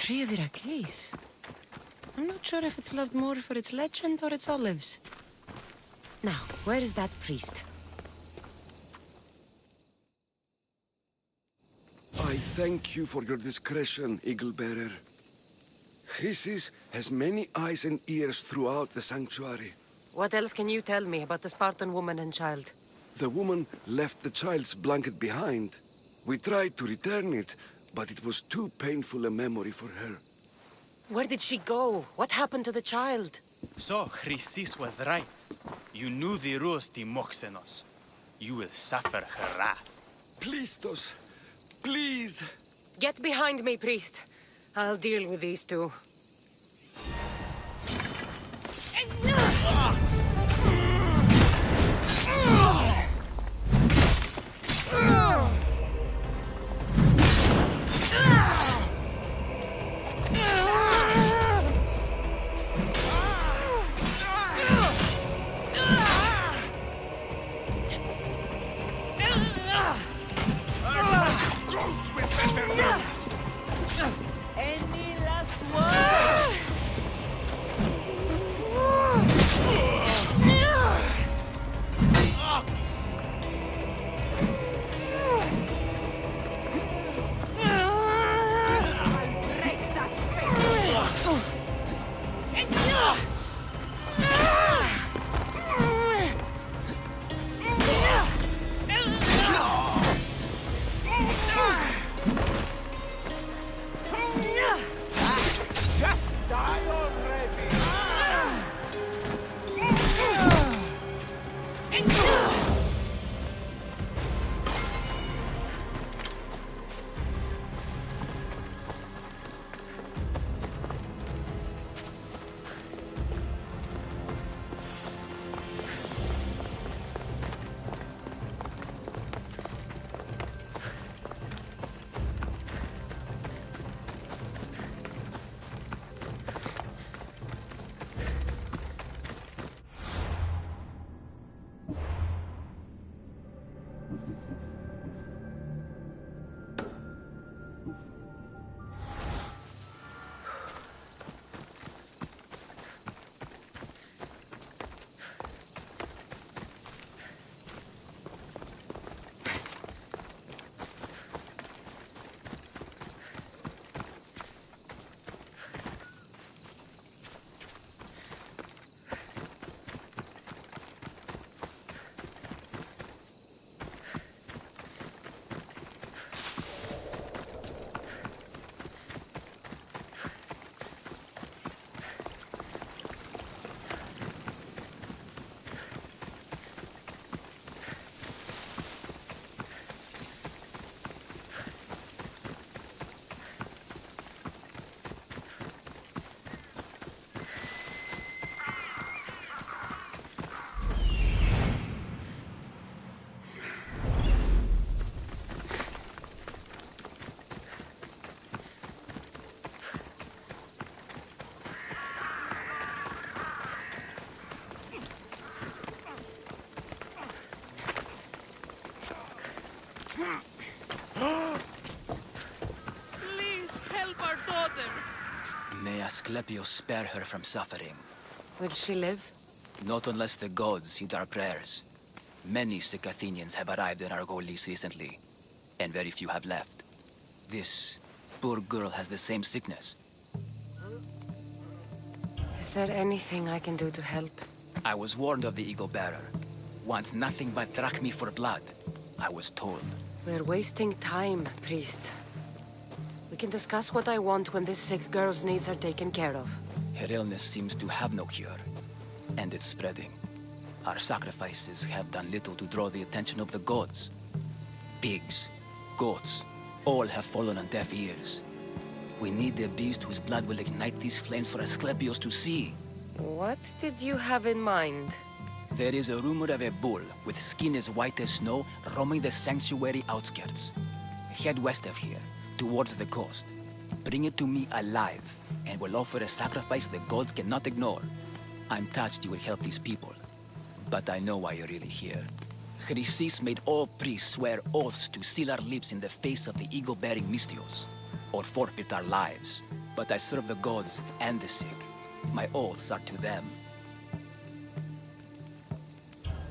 tree of Iraklis. I'm not sure if it's loved more for its legend or its olives. Now, where is that priest? I thank you for your discretion, Eagle Bearer. Chrysis has many eyes and ears throughout the sanctuary. What else can you tell me about the Spartan woman and child? The woman left the child's blanket behind. We tried to return it, but it was too painful a memory for her. Where did she go? What happened to the child? So, Chrysis was right. You knew the rules, Timoxenos. You will suffer her wrath. Plistos, please! Get behind me, priest. I'll deal with these two. Any last word? Just die already! Please help our daughter. May Asclepius spare her from suffering. Will she live? Not unless the gods heed our prayers. Many sick Athenians have arrived in Argolis recently, and very few have left. This poor girl has the same sickness. Is there anything I can do to help? I was warned of the Eagle Bearer. Wants nothing but drachmi for blood. I was told. We're wasting time, priest. We can discuss what I want when this sick girl's needs are taken care of. Her illness seems to have no cure, and it's spreading. Our sacrifices have done little to draw the attention of the gods. Pigs, goats, all have fallen on deaf ears. We need a beast whose blood will ignite these flames for Asclepius to see. What did you have in mind? There is a rumor of a bull with skin as white as snow roaming the sanctuary outskirts. Head west of here, towards the coast. Bring it to me alive, and we'll offer a sacrifice the gods cannot ignore. I'm touched you will help these people, but I know why you're really here. Chrysis made all priests swear oaths to seal our lips in the face of the eagle-bearing Mystios, or forfeit our lives. but I serve the gods and the sick. My oaths are to them.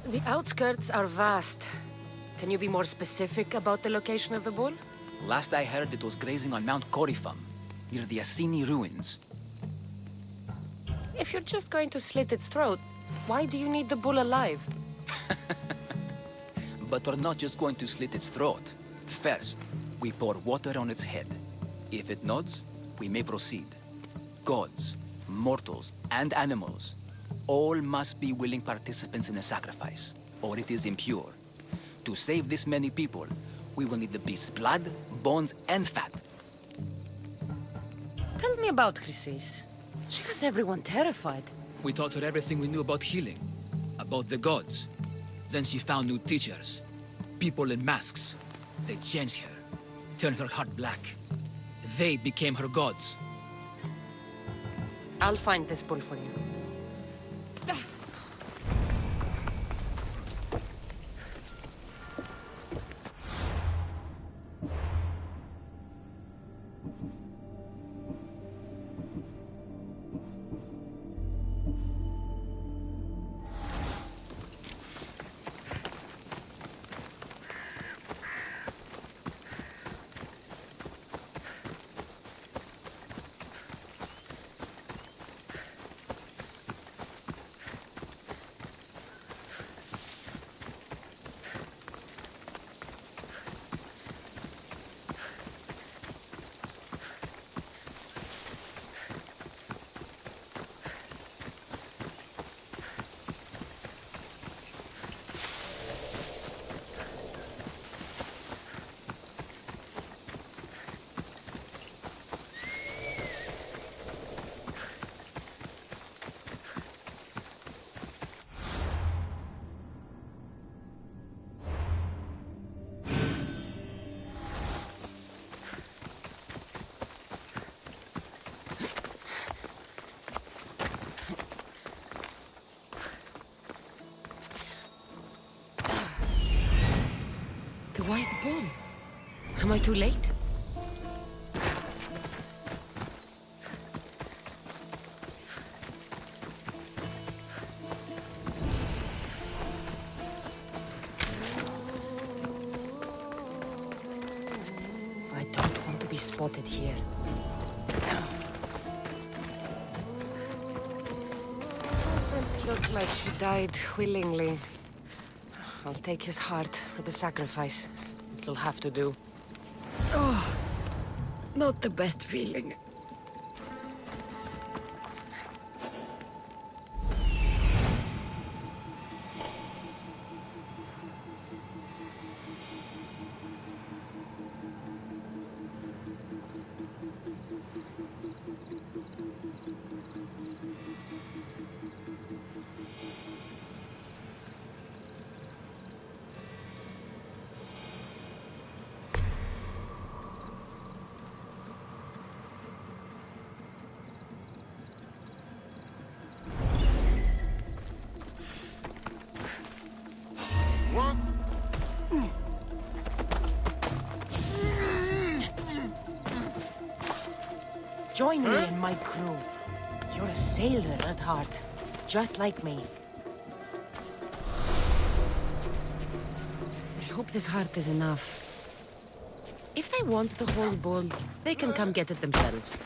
The outskirts are vast. Can you be more specific about the location of the bull? Last I heard, it was grazing on Mount Corifam, near the Assini ruins. If you're just going to slit its throat, why do you need the bull alive? But we're not just going to slit its throat. First, we pour water on its head. If it nods, we may proceed. Gods, mortals, and animals, all must be willing participants in the sacrifice, or it is impure. To save this many people, we will need the beast's blood, bones, and fat. Tell me about Chrysis. She has everyone terrified. We taught her everything we knew about healing, about the gods. Then she found new teachers, people in masks. They changed her, turned her heart black. They became her gods. I'll find this bull for you. The white bull. Am I too late? I don't want to be spotted here. Doesn't look like he died willingly. I'll take his heart for the sacrifice. It'll have to do. Oh, not the best feeling. Join me in my crew. You're a sailor at heart, just like me. I hope this heart is enough. If they want the whole bull, they can come get it themselves.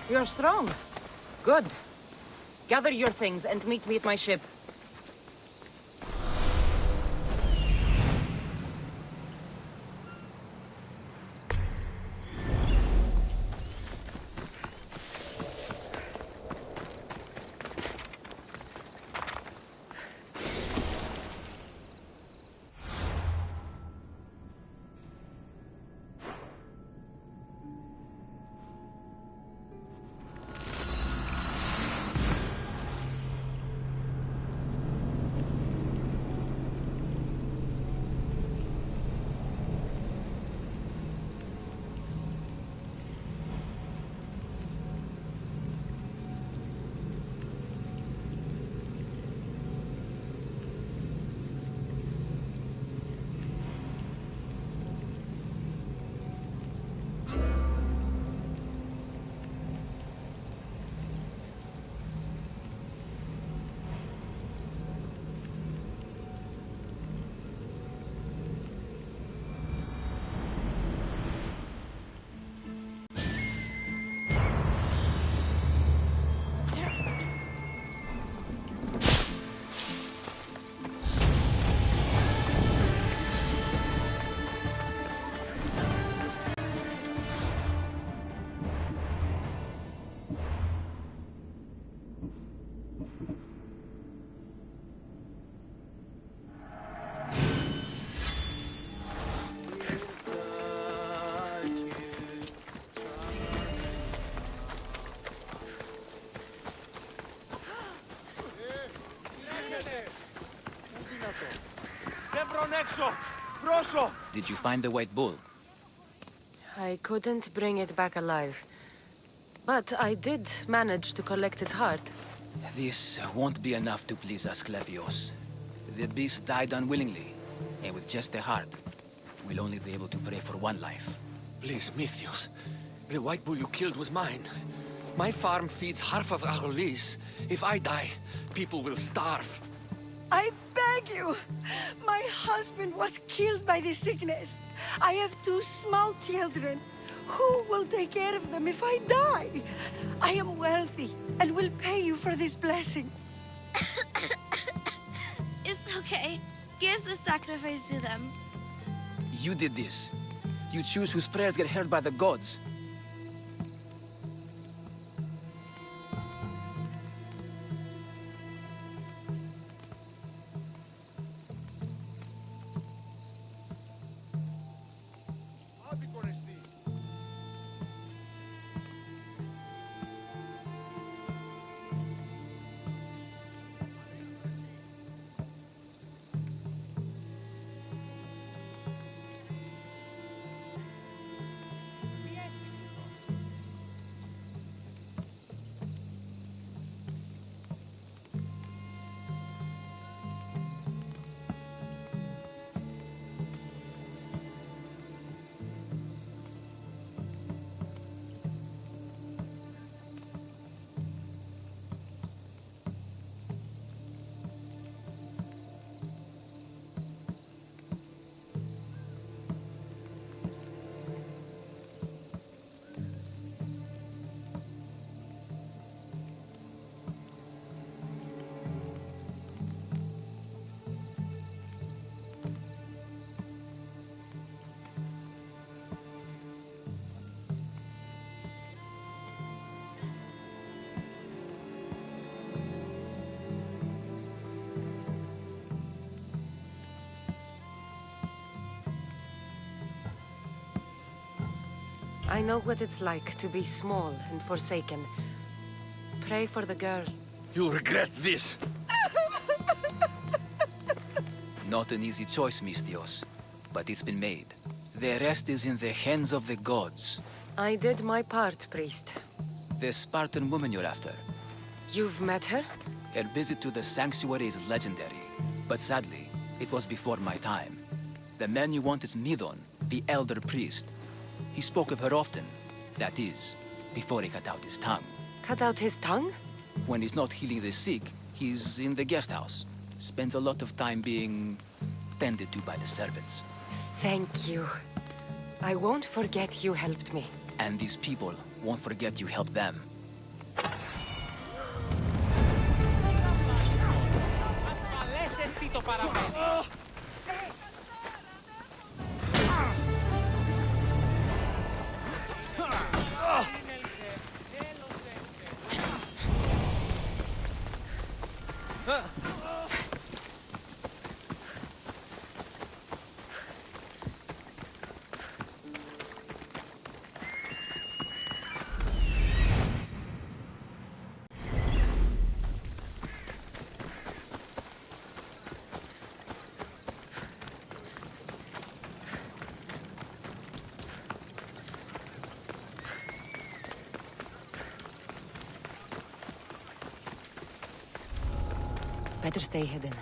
You're strong. Good. Gather your things and meet me at my ship. Did you find the white bull? I couldn't bring it back alive. But I did manage to collect its heart. This won't be enough to please Asclepios. The beast died unwillingly, and with just the heart, we'll only be able to pray for one life. Please, Mythios. The white bull you killed was mine. My farm feeds half of Arolis. If I die, people will starve. I beg you! My husband was killed by this sickness. I have 2 small children. Who will take care of them if I die? I am wealthy and will pay you for this blessing. It's okay. Give the sacrifice to them. You did this. You choose whose prayers get heard by the gods. I know what it's like to be small and forsaken. Pray for the girl. You'll regret this. Not an easy choice, Mystios, but it's been made. The rest is in the hands of the gods. I did my part, priest. The Spartan woman you're after. You've met her? Her visit to the sanctuary is legendary, but sadly, it was before my time. The man you want is Midon, the elder priest. He spoke of her often. That is, before he cut out his tongue. Cut out his tongue? When he's not healing the sick, he's in the guest house. Spends a lot of time being tended to by the servants. Thank you. I won't forget you helped me. And these people won't forget you helped them. παραπάνω. Better stay hidden.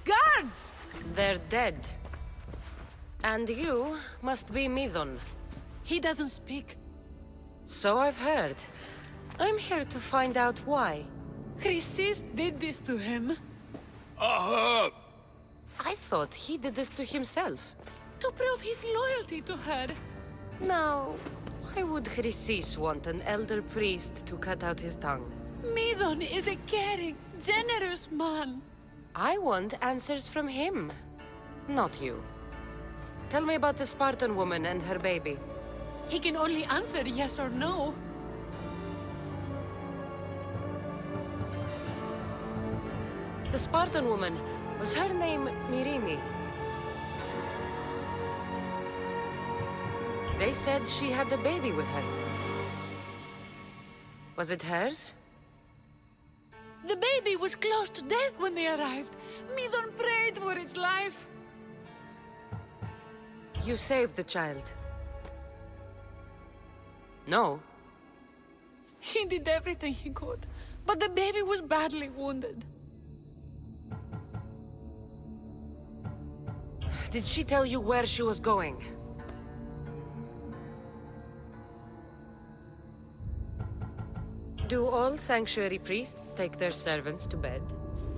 Guards! They're dead. And you must be Midon. He doesn't speak. So I've heard. I'm here to find out why. Chrysis did this to him. I thought he did this to himself. To prove his loyalty to her. Now, why would Chrysis want an elder priest to cut out his tongue? Midon is a caring, generous man. I want answers from him, not you. Tell me about the Spartan woman and her baby. He can only answer yes or no. The Spartan woman, was her name Mirini? They said she had a baby with her. Was it hers? The baby was close to death when they arrived. Midon prayed for its life. You saved the child. No. He did everything he could, but the baby was badly wounded. Did she tell you where she was going? Do all sanctuary priests take their servants to bed?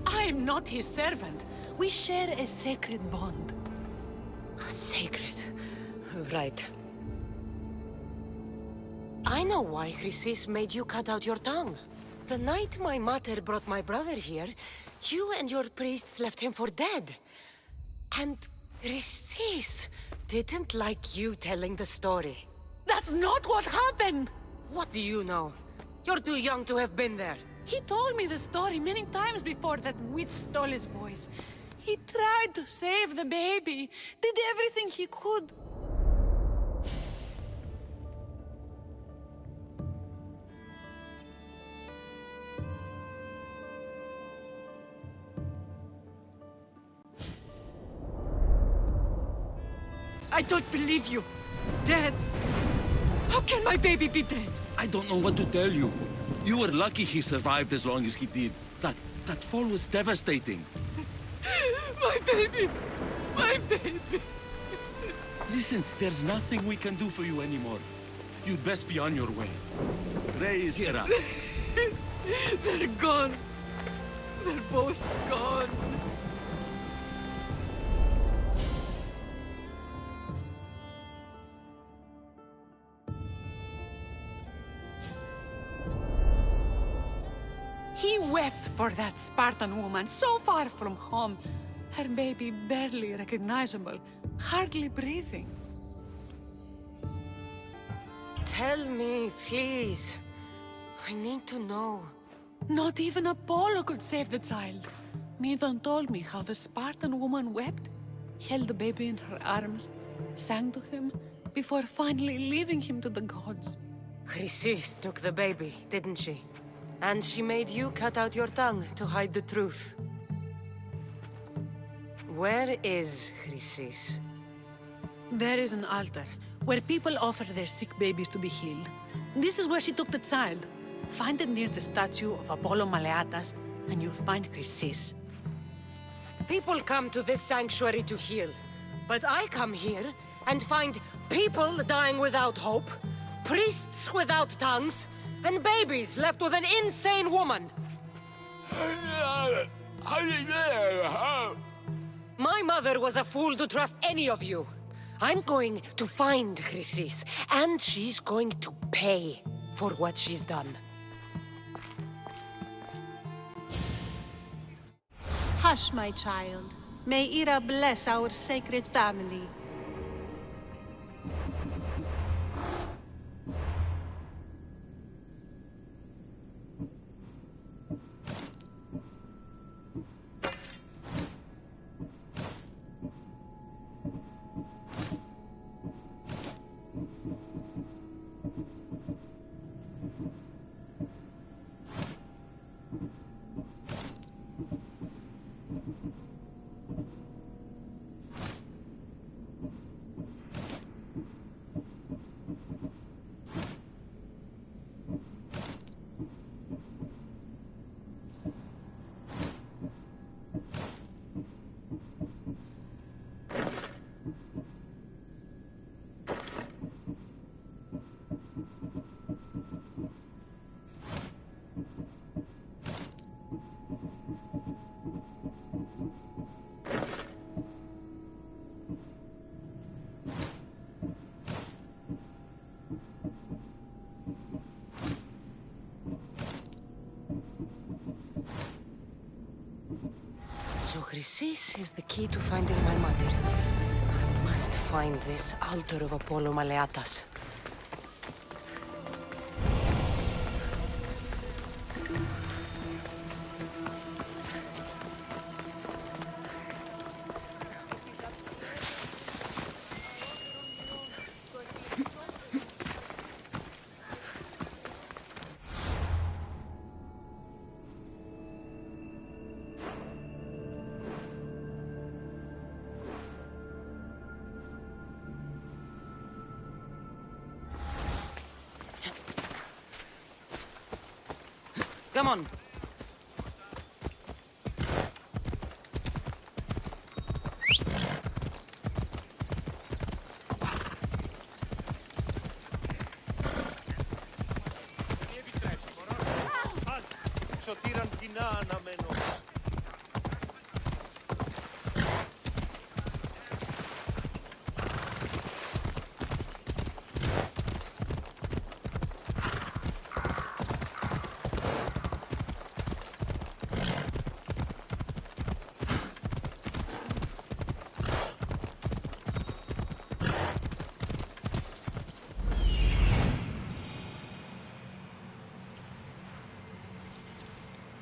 I am not his servant. We share a sacred bond. Sacred. Right. I know why Chrysis made you cut out your tongue. The night my mater brought my brother here, you and your priests left him for dead. And Chrysis didn't like you telling the story. That's not what happened! What do you know? You're too young to have been there. He told me the story many times before that witch stole his voice. He tried to save the baby, did everything he could. I don't believe you. Dead. How can my baby be dead? I don't know what to tell you. You were lucky he survived as long as he did. That fall was devastating. My baby! My baby! Listen, there's nothing we can do for you anymore. You'd best be on your way. Raise here up. They're gone. They're both gone. He wept for that Spartan woman, so far from home. Her baby barely recognizable, hardly breathing. Tell me, please. I need to know. Not even Apollo could save the child. Midon told me how the Spartan woman wept, held the baby in her arms, sang to him, before finally leaving him to the gods. Chrysis took the baby, didn't she? And she made you cut out your tongue to hide the truth. Where is Chrysis? There is an altar, where people offer their sick babies to be healed. This is where she took the child. Find it near the statue of Apollo Maleatas, and you'll find Chrysis. People come to this sanctuary to heal. But I come here and find people dying without hope, priests without tongues, and babies left with an insane woman. My mother was a fool to trust any of you. I'm going to find Chrysis, and she's going to pay for what she's done. Hush, my child. May Ira bless our sacred family. So Chrysis is the key to finding my mother. I must find this altar of Apollo Maleatas. Come on. Σωτήραν κοινά αναμένω.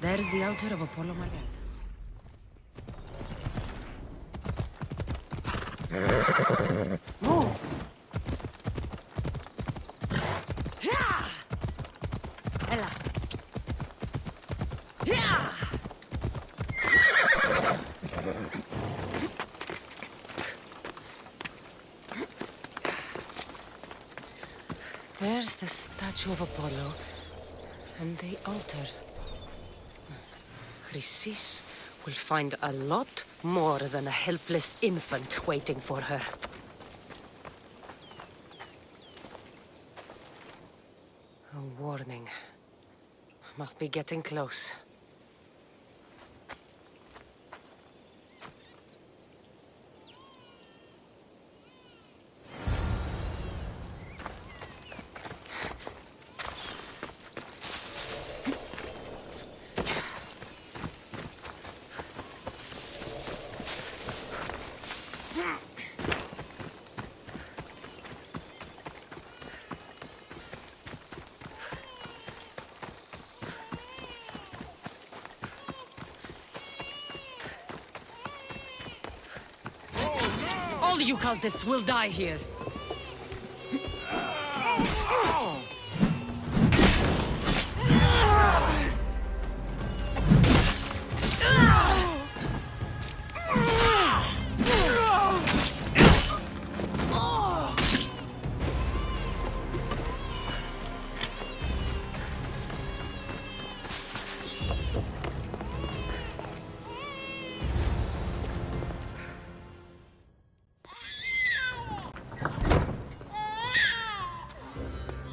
There's the altar of Apollo Maleatas. Move! Ella! There's the statue of Apollo, and the altar. Chrysis will find a lot more than a helpless infant waiting for her. A warning. Must be getting close. All you cultists will die here.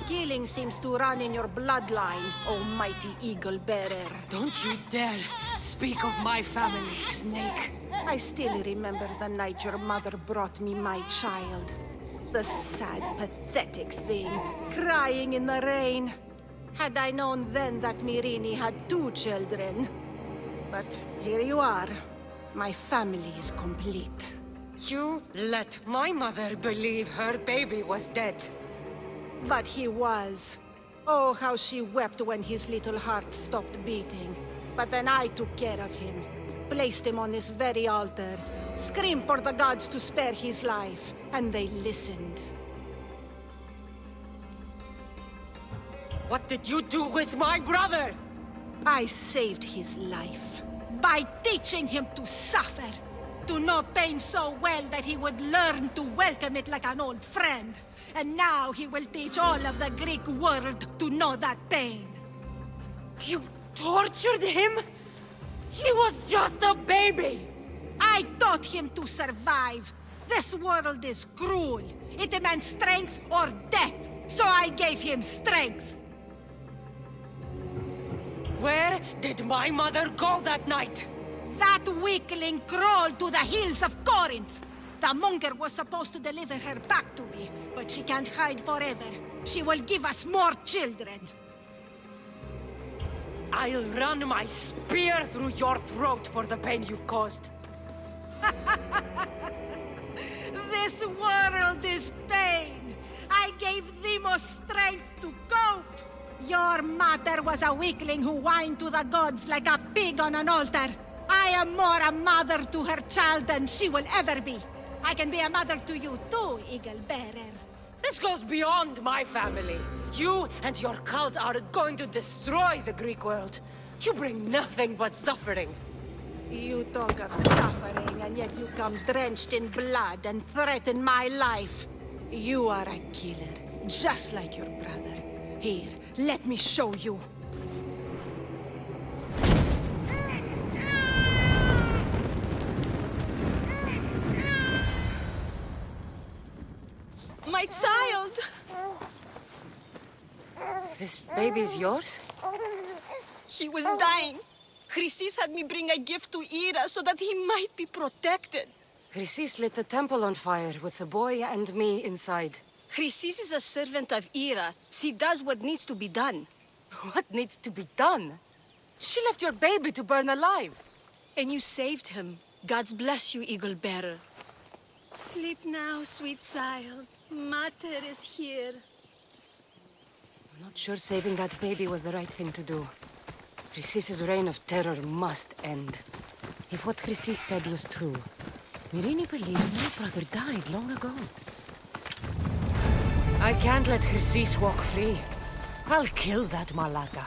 Killing seems to run in your bloodline, oh mighty eagle bearer. Don't you dare speak of my family, Snake. I still remember the night your mother brought me my child. The sad, pathetic thing, crying in the rain. Had I known then that Myrini had 2 children. But here you are. My family is complete. You let my mother believe her baby was dead. But he was. Oh, how she wept when his little heart stopped beating. But then I took care of him. Placed him on this very altar. Screamed for the gods to spare his life. And they listened. What did you do with my brother? I saved his life. By teaching him to suffer. To know pain so well that he would learn to welcome it like an old friend. And now he will teach all of the Greek world to know that pain. You tortured him? He was just a baby! I taught him to survive. This world is cruel. It demands strength or death. So I gave him strength. Where did my mother go that night? That weakling crawled to the hills of Corinth. The monger was supposed to deliver her back to me, but she can't hide forever. She will give us more children. I'll run my spear through your throat for the pain you've caused. This world is pain. I gave Demos strength to cope. Your mother was a weakling who whined to the gods like a pig on an altar. I am more a mother to her child than she will ever be. I can be a mother to you too, Eagle Bearer. This goes beyond my family. You and your cult are going to destroy the Greek world. You bring nothing but suffering. You talk of suffering, and yet you come drenched in blood and threaten my life. You are a killer, just like your brother. Here, let me show you. My child! This baby's yours? He was dying. Chrysis had me bring a gift to Ira so that he might be protected. Chrysis lit the temple on fire with the boy and me inside. Chrysis is a servant of Ira. She does what needs to be done. What needs to be done? She left your baby to burn alive. And you saved him. Gods bless you, Eagle Bearer. Sleep now, sweet child. Mater is here. I'm not sure saving that baby was the right thing to do. Chrysis' reign of terror must end. If what Chrysis said was true, Myrini believes my brother died long ago. I can't let Chrysis walk free. I'll kill that Malaka.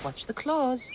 Watch the claws.